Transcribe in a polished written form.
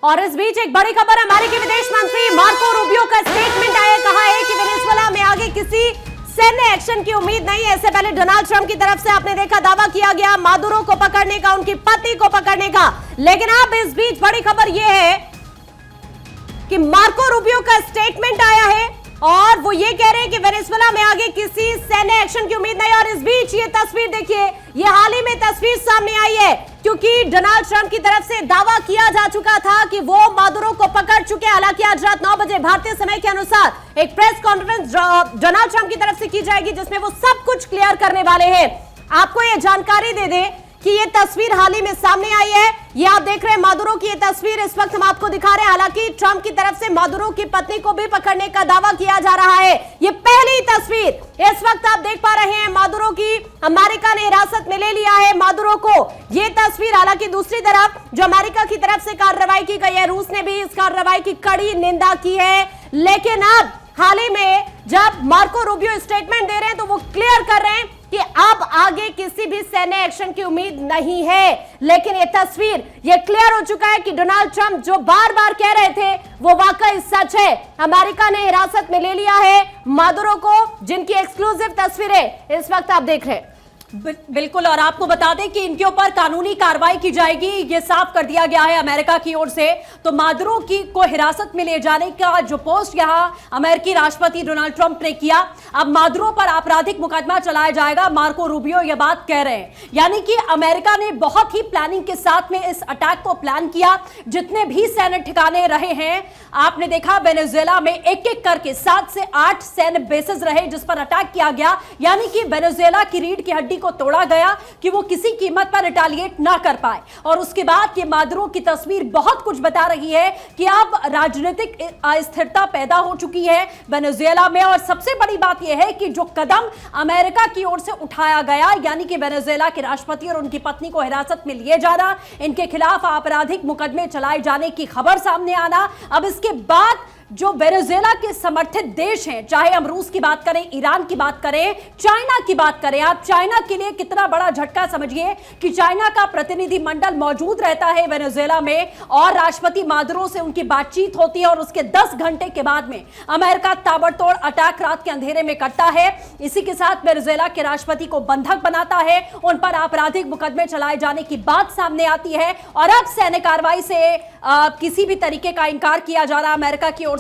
और इस बीच एक बड़ी खबर, अमेरिकी विदेश मंत्री मार्को रूबियो का स्टेटमेंट आया, कहा है कि वेनेजुएला में आगे किसी सैन्य एक्शन की उम्मीद नहीं है। इससे पहले डोनाल्ड ट्रंप की तरफ से आपने देखा दावा किया गया मादुरो को पकड़ने का, उनकी पत्नी को पकड़ने का, लेकिन अब इस बीच बड़ी खबर यह है कि मार्को रूबियो का स्टेटमेंट आया है और वो ये कह रहे हैं कि वेनेजुएला में आगे किसी सैन्य एक्शन की उम्मीद नहीं। और इस बीच ये तस्वीर देखिए, ये हाल ही में तस्वीर सामने आई है क्योंकि डोनाल्ड ट्रंप की तरफ से दावा किया जा चुका था कि वो मादुरो को पकड़ चुके हैं। हालांकि आज रात 9 बजे भारतीय समय के अनुसार एक प्रेस कॉन्फ्रेंस डोनाल्ड ट्रंप की तरफ से की जाएगी जिसमें वो सब कुछ क्लियर करने वाले हैं। आपको ये जानकारी दे दें कि ये तस्वीर हाल ही में सामने आई है। ये आप देख रहे हैं मादुरो की ये तस्वीर इस वक्त हम आपको दिखा रहे हैं। हालांकि ट्रंप की तरफ से मादुरो की पत्नी को भी पकड़ने का दावा किया जा रहा है। ये पहली तस्वीर इस वक्त आप देख पा रहे हैं, मादुरो की अमेरिका ने हिरासत में ले लिया है मादुरो को। ये तस्वीर, हालांकि दूसरी तरफ जो अमेरिका की तरफ से कार्रवाई की गई है, रूस ने भी इस कार्रवाई की कड़ी निंदा की है। लेकिन अब हाल ही में जब मार्को रूबियो स्टेटमेंट दे रहे हैं तो वो क्लियर कर रहे हैं कि अब आगे किसी भी सैन्य एक्शन की उम्मीद नहीं है। लेकिन ये तस्वीर ये क्लियर हो चुका है कि डोनाल्ड ट्रंप जो बार बार कह रहे थे वो वाकई सच है। अमेरिका ने हिरासत में ले लिया है मादुरो को, जिनकी एक्सक्लूसिव तस्वीरें इस वक्त आप देख रहे हैं। बिल्कुल, और आपको बता दें कि इनके ऊपर कानूनी कार्रवाई की जाएगी, ये साफ कर दिया गया है अमेरिका की ओर से। तो मादुरो की को हिरासत में ले जाने का जो पोस्ट यहां अमेरिकी राष्ट्रपति डोनाल्ड ट्रंप ने किया, अब मादुरो पर आपराधिक मुकदमा चलाया जाएगा, मार्को रूबियो ये बात कह रहे हैं। यानी कि अमेरिका ने बहुत ही प्लानिंग के साथ में इस अटैक को प्लान किया। जितने भी सैन्य ठिकाने रहे हैं, आपने देखा वेनेजुएला में एक एक करके 7 से 8 सैन्य बेसेस रहे जिस पर अटैक किया गया। यानी कि वेनेजुएला की रीढ़ की हड्डी को तोड़ा गया कि वो किसी कीमत पर रिटेलिएट ना कर पाए। और उसके बाद ये मादुरो की तस्वीर बहुत कुछ बता रही है कि अब राजनीतिक अस्थिरता पैदा हो चुकी है वेनेजुएला में। और सबसे बड़ी बात यह है कि जो कदम अमेरिका की ओर से उठाया गया, यानी कि वेनेजुएला के राष्ट्रपति और उनकी पत्नी को हिरासत में लिए जाना, इनके खिलाफ आपराधिक मुकदमे चलाए जाने की खबर सामने आना, अब इसके बाद जो वेनेजुएला के समर्थित देश हैं, चाहे हम रूस की बात करें, ईरान की बात करें, चाइना की बात करें, आप चाइना के लिए कितना बड़ा झटका समझिए कि चाइना का प्रतिनिधि मंडल मौजूद रहता है वेनेजुएला में और राष्ट्रपति मादुरो से उनकी बातचीत होती है और उसके 10 घंटे के बाद में अमेरिका ताबड़तोड़ अटैक रात के अंधेरे में करता है। इसी के साथ वेनेजुएला के राष्ट्रपति को बंधक बनाता है, उन पर आपराधिक मुकदमे चलाए जाने की बात सामने आती है। और अब सैन्य कार्रवाई से किसी भी तरीके का इंकार किया जा रहा है अमेरिका की ओर